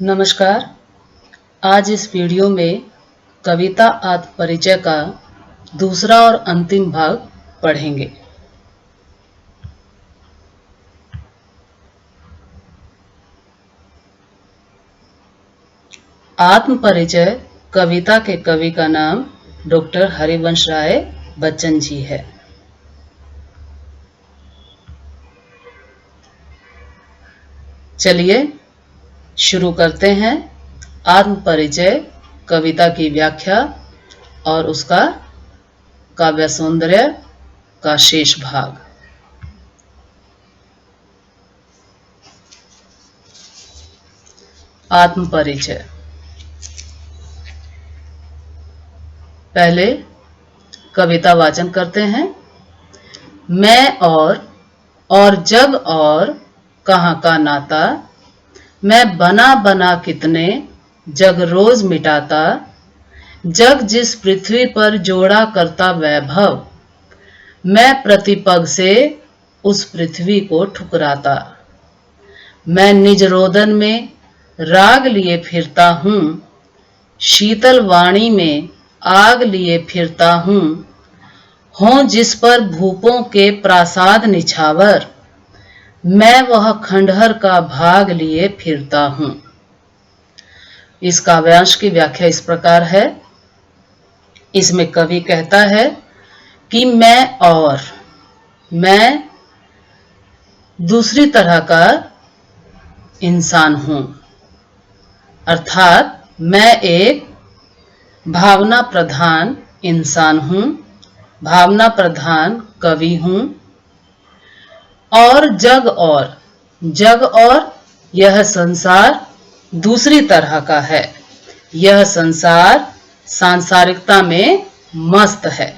नमस्कार। आज इस वीडियो में कविता आत्मपरिचय का दूसरा और अंतिम भाग पढ़ेंगे। आत्मपरिचय कविता के कवि का नाम डॉक्टर हरिवंश राय बच्चन जी है। चलिए शुरू करते हैं आत्मपरिचय कविता की व्याख्या और उसका काव्य सौंदर्य का शेष भाग। आत्मपरिचय। पहले कविता वाचन करते हैं। मैं और जग और कहाँ का नाता, मैं बना बना कितने जग रोज मिटाता, जग जिस पृथ्वी पर जोड़ा करता वैभव, मैं प्रतिपग से उस पृथ्वी को ठुकराता। मैं निज रोदन में राग लिए फिरता हूँ, शीतल वाणी में आग लिए फिरता हूँ, हों जिस पर भूपों के प्रासाद निछावर, मैं वह खंडहर का भाग लिए फिरता हूं। इस काव्यांश की व्याख्या इस प्रकार है। इसमें कवि कहता है कि मैं दूसरी तरह का इंसान हूं, अर्थात मैं एक भावना प्रधान इंसान हूं, भावना प्रधान कवि हूं। और जग और यह संसार दूसरी तरह का है। यह संसार सांसारिकता में मस्त है।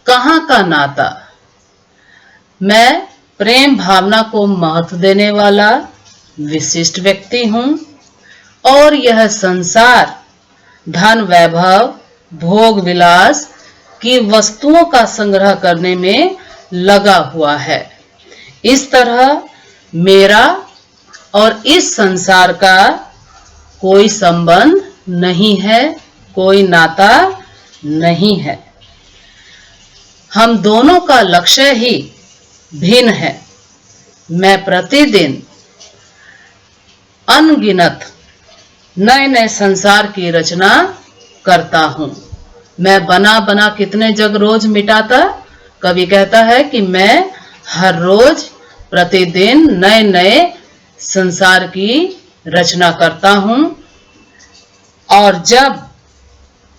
कहाँ का नाता, मैं प्रेम भावना को महत्व देने वाला विशिष्ट व्यक्ति हूँ और यह संसार धन वैभव भोग विलास की वस्तुओं का संग्रह करने में लगा हुआ है। इस तरह मेरा और इस संसार का कोई संबंध नहीं है, कोई नाता नहीं है। हम दोनों का लक्ष्य ही भिन्न है। मैं प्रतिदिन अनगिनत नए नए संसार की रचना करता हूँ। मैं बना बना कितने जग रोज मिटाता। कवि कहता है कि मैं हर रोज प्रतिदिन नए नए संसार की रचना करता हूं और जब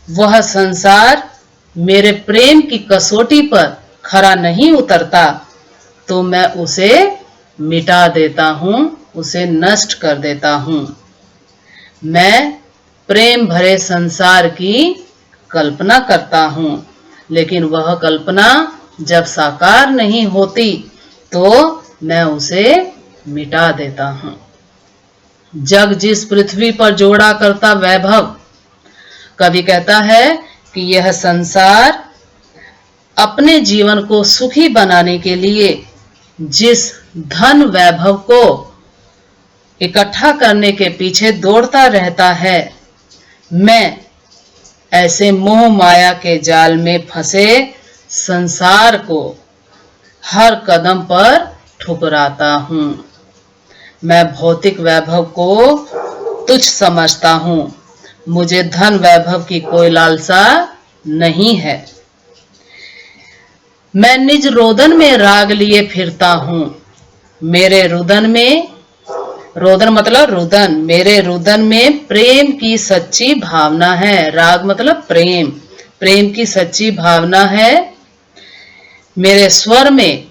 वह संसार मेरे प्रेम की कसौटी पर खरा नहीं उतरता तो मैं उसे मिटा देता हूं, उसे नष्ट कर देता हूं। मैं प्रेम भरे संसार की कल्पना करता हूं, लेकिन वह कल्पना जब साकार नहीं होती तो मैं उसे मिटा देता हूं। जग जिस पृथ्वी पर जोड़ा करता वैभव, कवि कहता है कि यह संसार अपने जीवन को सुखी बनाने के लिए जिस धन वैभव को इकट्ठा करने के पीछे दौड़ता रहता है, मैं ऐसे मोह माया के जाल में फंसे संसार को हर कदम पर ठुकराता हूं। मैं भौतिक वैभव को तुच्छ समझता हूं। मुझे धन वैभव की कोई लालसा नहीं है। मैं निज रोदन में राग लिए फिरता हूं। मेरे रुदन में, रोदन मतलब रुदन, मेरे रुदन में प्रेम की सच्ची भावना है। राग मतलब प्रेम, प्रेम की सच्ची भावना है। मेरे स्वर में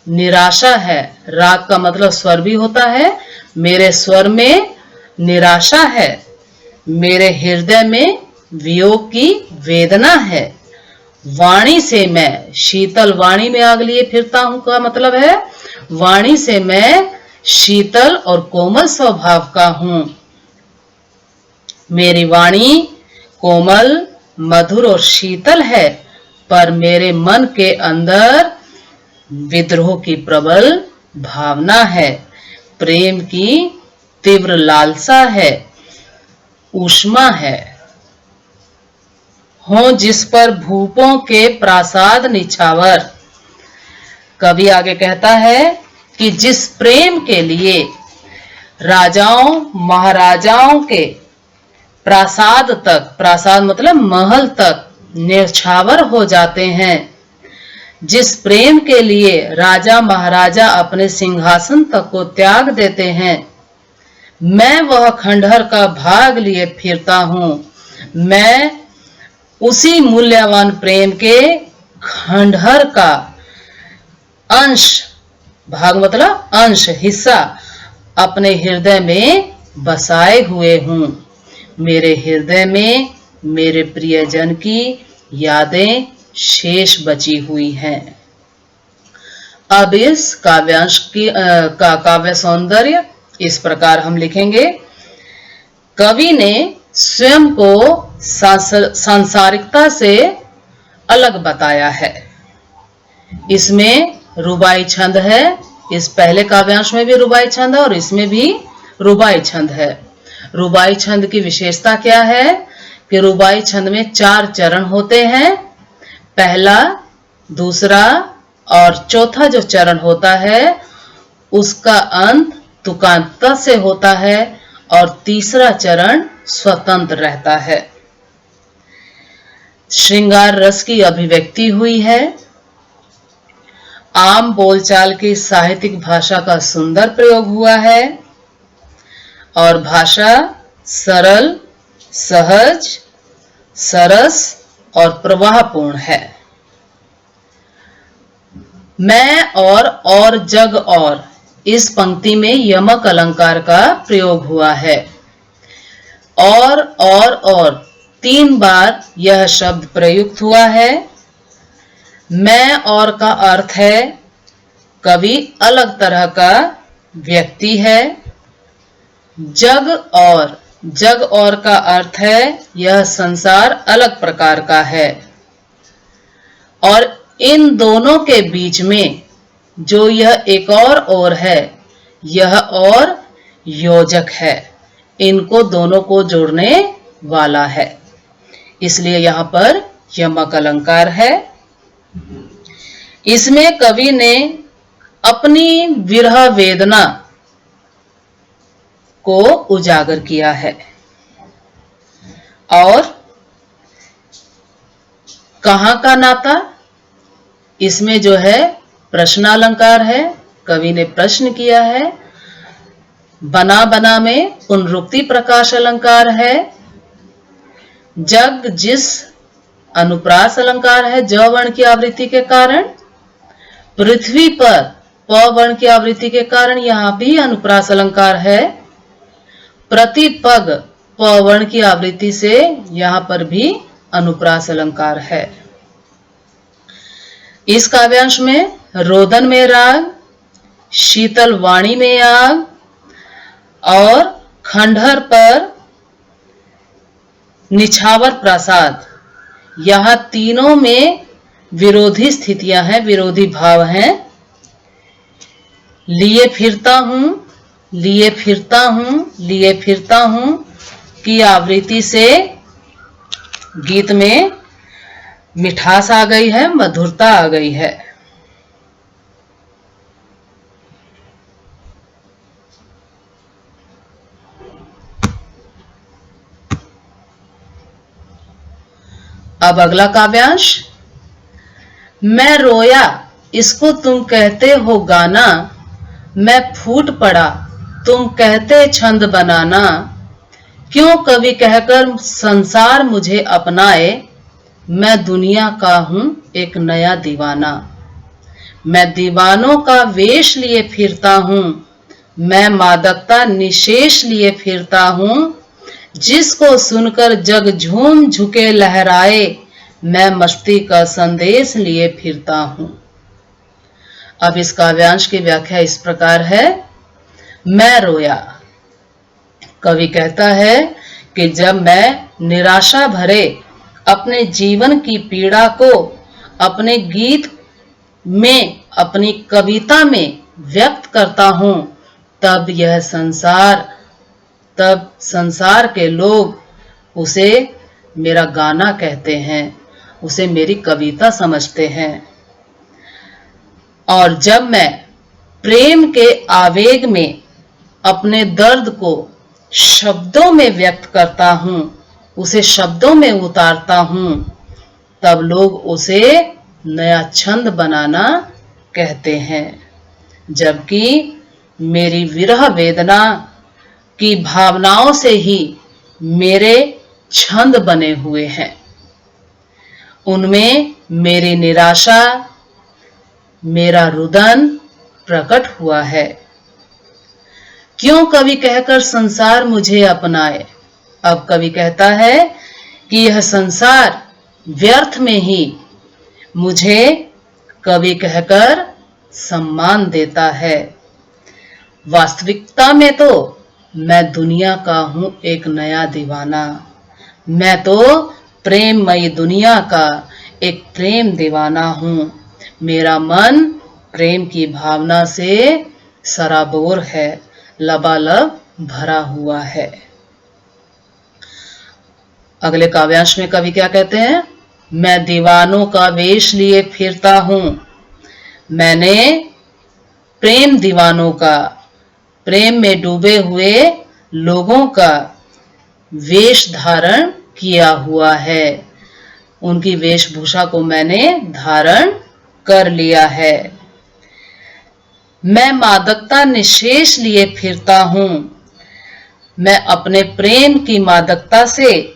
निराशा है। राग का मतलब स्वर भी होता है। मेरे स्वर में निराशा है। मेरे हृदय में वियोग की वेदना है। वाणी से मैं शीतल वाणी में आग लिए फिरता हूं का मतलब है वाणी से मैं शीतल और कोमल स्वभाव का हूं। मेरी वाणी कोमल मधुर और शीतल है, पर मेरे मन के अंदर विद्रोह की प्रबल भावना है। प्रेम की तीव्र लालसा है, ऊष्मा है। हो जिस पर भूपों के प्रासाद निछावर। कवि आगे कहता है कि जिस प्रेम के लिए राजाओं महाराजाओं के प्रासाद तक, प्रासाद मतलब महल तक न्यौछावर हो जाते हैं, जिस प्रेम के लिए राजा महाराजा अपने सिंहासन तक को त्याग देते हैं, मैं वह खंडहर का भाग लिए फिरता हूं। मैं उसी मूल्यवान प्रेम के खंडहर का अंश, भाग मतलब अंश, हिस्सा अपने हृदय में बसाए हुए हूं। मेरे हृदय में मेरे प्रियजन की यादें शेष बची हुई हैं। अब इस काव्यांश की का काव्य सौंदर्य इस प्रकार हम लिखेंगे। कवि ने स्वयं को सांसारिकता से अलग बताया है। इसमें रुबाई छंद है, इस पहले काव्यांश में भी रुबाई छंद है और इसमें भी रुबाई छंद है। रुबाई छंद की विशेषता क्या है कि रुबाई छंद में 4 चरण होते हैं। पहला, दूसरा और चौथा जो चरण होता है उसका अंत तुकांत से होता है और तीसरा चरण स्वतंत्र रहता है। श्रृंगार रस की अभिव्यक्ति हुई है। आम बोलचाल की साहित्यिक भाषा का सुंदर प्रयोग हुआ है और भाषा सरल, सहज, सरस और प्रवाहपूर्ण है। मैं और जग और इस पंक्ति में यमक अलंकार का प्रयोग हुआ है। और 3 बार यह शब्द प्रयुक्त हुआ है। मैं और का अर्थ है कवि अलग तरह का व्यक्ति है। जग और का अर्थ है यह संसार अलग प्रकार का है। और इन दोनों के बीच में जो यह एक और है, यह और योजक है, इनको दोनों को जोड़ने वाला है, इसलिए यहां पर यमक अलंकार है। इसमें कवि ने अपनी विरह वेदना को उजागर किया है। और कहां का नाता, इसमें जो है प्रश्नालंकार है, कवि ने प्रश्न किया है। बना बना में पुनरुक्ति प्रकाश अलंकार है। जग जिस अनुप्रास अलंकार है ज वर्ण की आवृत्ति के कारण। पृथ्वी पर प वर्ण की आवृत्ति के कारण यहां भी अनुप्रास अलंकार है। प्रतिपग प वर्ण की आवृत्ति से यहां पर भी अनुप्रास अलंकार है। इस काव्यांश में रोदन में राग, शीतल वाणी में आग और खंडहर पर निछावर प्रासाद, यहां तीनों में विरोधी स्थितियां हैं, विरोधी भाव हैं। लिए फिरता हूं, लिए फिरता हूं, लिए फिरता हूं की आवृत्ति से गीत में मिठास आ गई है, मधुरता आ गई है। अब अगला काव्यांश। मैं रोया इसको तुम कहते हो गाना, मैं फूट पड़ा तुम कहते छंद बनाना। क्यों कवि कहकर संसार मुझे अपनाए, मैं दुनिया का हूं एक नया दीवाना। मैं दीवानों का वेश लिए फिरता हूं, मैं मादकता निशेष लिए फिरता हूं। जिसको सुनकर जग झूम झुके लहराए, मैं मस्ती का संदेश लिए फिरता हूं। अब इस काव्यांश की व्याख्या इस प्रकार है। मैं रोया, कवि कहता है कि जब मैं निराशा भरे अपने जीवन की पीड़ा को अपने गीत में, अपनी कविता में व्यक्त करता हूं, तब यह संसार तब संसार के लोग उसे मेरा गाना कहते हैं, उसे मेरी कविता समझते हैं। और जब मैं प्रेम के आवेग में अपने दर्द को शब्दों में व्यक्त करता हूं, उसे शब्दों में उतारता हूं, तब लोग उसे नया छंद बनाना कहते हैं। जबकि मेरी विरह वेदना की भावनाओं से ही मेरे छंद बने हुए हैं। उनमें मेरी निराशा, मेरा रुदन प्रकट हुआ है। क्यों कवि कहकर संसार मुझे अपनाए। अब कवि कहता है कि यह संसार व्यर्थ में ही मुझे कवि कहकर सम्मान देता है। वास्तविकता में तो मैं दुनिया का हूं एक नया दीवाना। मैं तो प्रेममयी दुनिया का एक प्रेम दीवाना हूं। मेरा मन प्रेम की भावना से सराबोर है, लबालब भरा हुआ है। अगले काव्यांश में कवि क्या कहते हैं? मैं दीवानों का वेश लिए फिरता हूं। मैंने प्रेम दीवानों का, प्रेम में डूबे हुए लोगों का वेश धारण किया हुआ है। उनकी वेशभूषा को मैंने धारण कर लिया है। मैं मादकता निशेष लिए फिरता हूं। मैं अपने प्रेम की मादकता से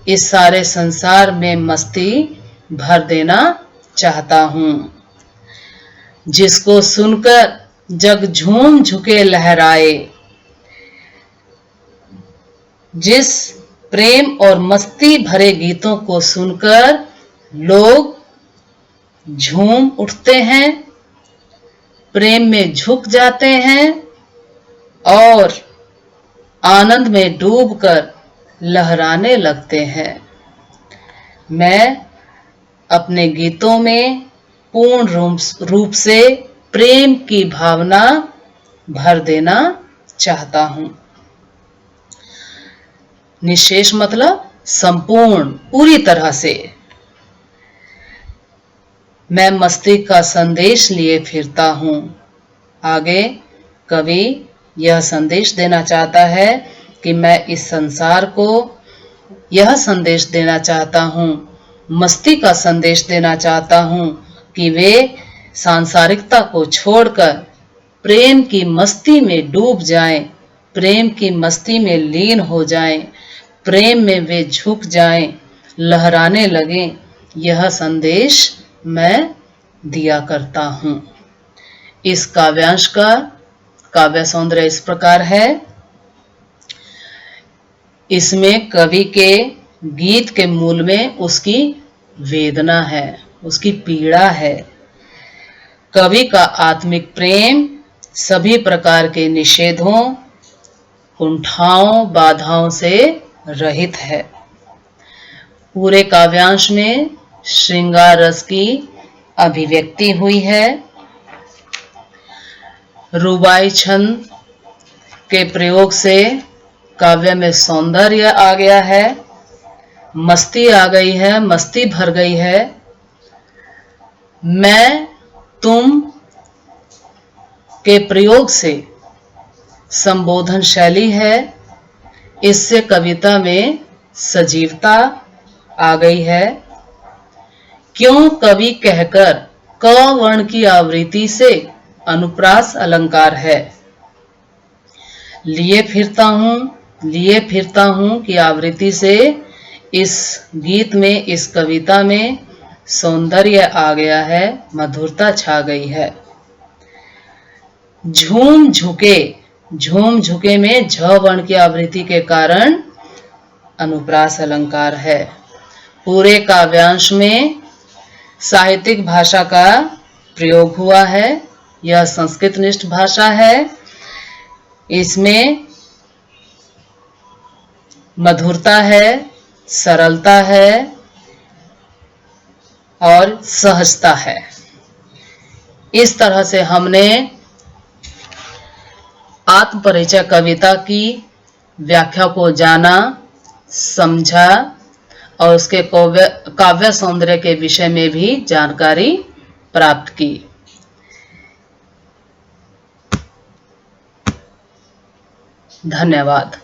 इस सारे संसार में मस्ती भर देना चाहता हूं। जिसको सुनकर जग झूम झुके लहराए, जिस प्रेम और मस्ती भरे गीतों को सुनकर लोग झूम उठते हैं, प्रेम में झुक जाते हैं और आनंद में डूबकर लहराने लगते हैं। मैं अपने गीतों में पूर्ण रूप से प्रेम की भावना भर देना चाहता हूं। निशेष मतलब संपूर्ण, पूरी तरह से। मैं मस्ती का संदेश लिए फिरता हूं। आगे कवि यह संदेश देना चाहता है कि मैं इस संसार को यह संदेश देना चाहता हूं, मस्ती का संदेश देना चाहता हूं कि वे सांसारिकता को छोड़कर प्रेम की मस्ती में डूब जाएं, प्रेम की मस्ती में लीन हो जाएं, प्रेम में वे झुक जाएं, लहराने लगें। यह संदेश मैं दिया करता हूं। इस काव्यांश का काव्य सौंदर्य इस प्रकार है। इसमें कवि के गीत के मूल में उसकी वेदना है, उसकी पीड़ा है। कवि का आत्मिक प्रेम सभी प्रकार के निषेधों, कुंठाओं, बाधाओं से रहित है। पूरे काव्यांश में श्रृंगार रस की अभिव्यक्ति हुई है। रुबाई छंद के प्रयोग से काव्य में सौंदर्य आ गया है, मस्ती आ गई है, मस्ती भर गई है। मैं तुम के प्रयोग से संबोधन शैली है, इससे कविता में सजीवता आ गई है। क्यों कवि कहकर क वर्ण की आवृत्ति से अनुप्रास अलंकार है। लिए फिरता हूं की आवृत्ति से इस गीत में, इस कविता में सौंदर्य आ गया है, मधुरता छा गई है। झूम झुके में झ वर्ण की आवृत्ति के कारण अनुप्रास अलंकार है। पूरे काव्यांश में साहित्यिक भाषा का प्रयोग हुआ है। यह संस्कृत निष्ठ भाषा है। इसमें मधुरता है, सरलता है और सहजता है। इस तरह से हमने आत्म परिचय कविता की व्याख्या को जाना, समझा और उसके काव्य सौंदर्य के विषय में भी जानकारी प्राप्त की। धन्यवाद।